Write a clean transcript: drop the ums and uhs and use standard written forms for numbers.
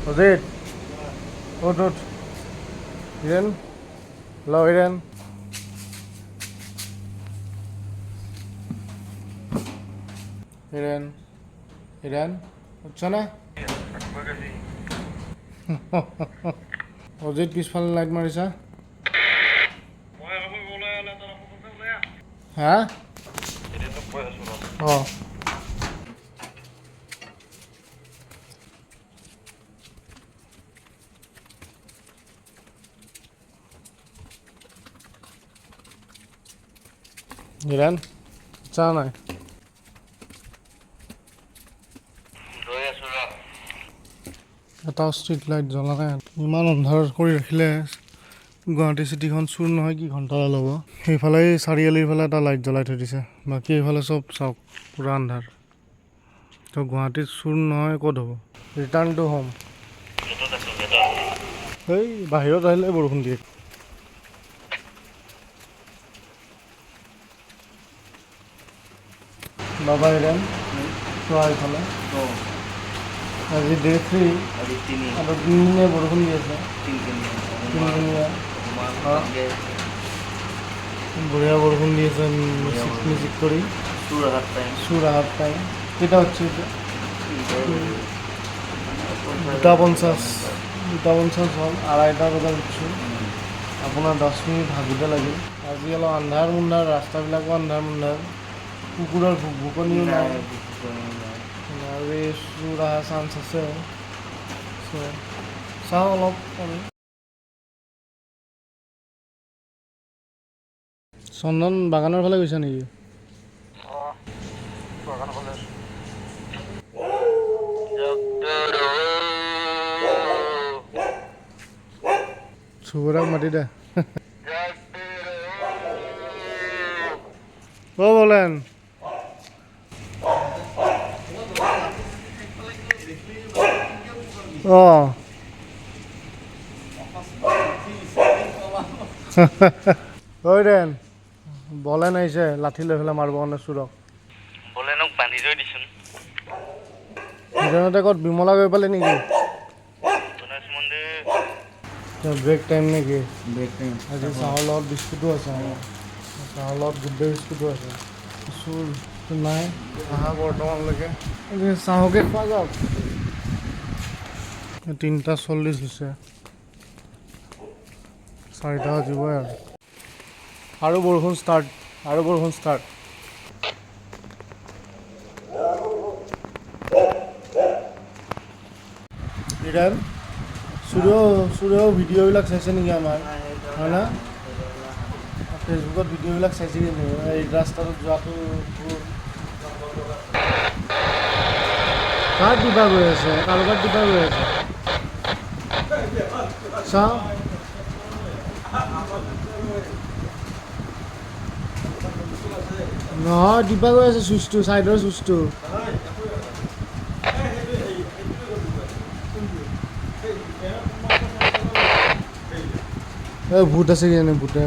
Ozit, ut. Hiren, hello Hiren. Hiren, উঠছ না? অজিত পিছফালে light মাৰিছা? হা? অঁ হিৰেন চা নাই? এটা ষ্ট্ৰীট লাইট জ্বলা নাই। ইমান অন্ধাৰ কৰি ৰাখিলে গুৱাহাটী চিটিখন চুৰ নহয় কি ঘণ্টা ল'ব। সেইফালে চাৰিআলিৰ ফালে এটা লাইট জ্বলাই থৈ দিছে, বাকী এইফালে চব চাওক পূৰা আন্ধাৰ। তো গুৱাহাটীত চুৰ নহয় ক'ত হ'ব? Return to home. এই বাহিৰত আহিলে বৰষুণ দিয়ে। বাবা হিৰেন চোৱা এইফালে আজি ডে 3 আৰু 3 বৰষুণ দি আছে। বঢ়িয়া বৰষুণ দি আছে মিচিক কৰি। চুৰ আহাত টাইম কেইটা হচ্ছে এটা? 2:50 হ'ল। 2:30 বজাত উঠছোঁ। আপোনাৰ 10 মিনিট ভাগিতে লাগিল। আজি অলপ আন্ধাৰ মুন্ধাৰ, ৰাস্তাবিলাকো আন্ধাৰ মুন্ধাৰ, কুকুৰৰ ভুকনিও নাই আৰু এই চুৰ অহা চান্স আছে। চাওঁ অলপ আমি। চন্দন বাগানৰ ফালে গৈছা নেকি? চুবুৰাক মাতি দে। অ বলেন অঁ ঐ ৰেন বলেন আহিছে লাঠি লৈ পেলাই মাৰিব কাৰণে চুৰক। বলেনক বান্ধি থৈ দিছোন। সিজনতে ক'ত বিমলা গৈ পালে নেকি? গণেশ মন্দিৰ ব্ৰেক টাইম নেকি? Break time. আজি চাহৰ লগত বিস্কুটো আছে। চাহৰ লগত গুড ডে বিস্কুটো আছে। চুৰ নাই অহা বৰ্তমানলৈকে। চাহকে খোৱা যাওক। 3:40 হৈছে, 4টা বাজিবই আৰু বৰষুণ ষ্টাৰ্ট। হিৰেন চুৰেও ভিডিঅ'বিলাক চাইছে নেকি আমাৰ? হয় না? ফেচবুকত ভিডিঅ'বিলাক চাইছে কিন্তু এই ৰাস্তাটোত যোৱাটো কাৰ দিবা গৈ আছে? কাৰোবাৰ দিবা গৈ আছে চাওঁ। নহয় দিবা গৈ আছে চুইচটো, চাইডৰ চুইচটো। ভূত আছে কি ভূতে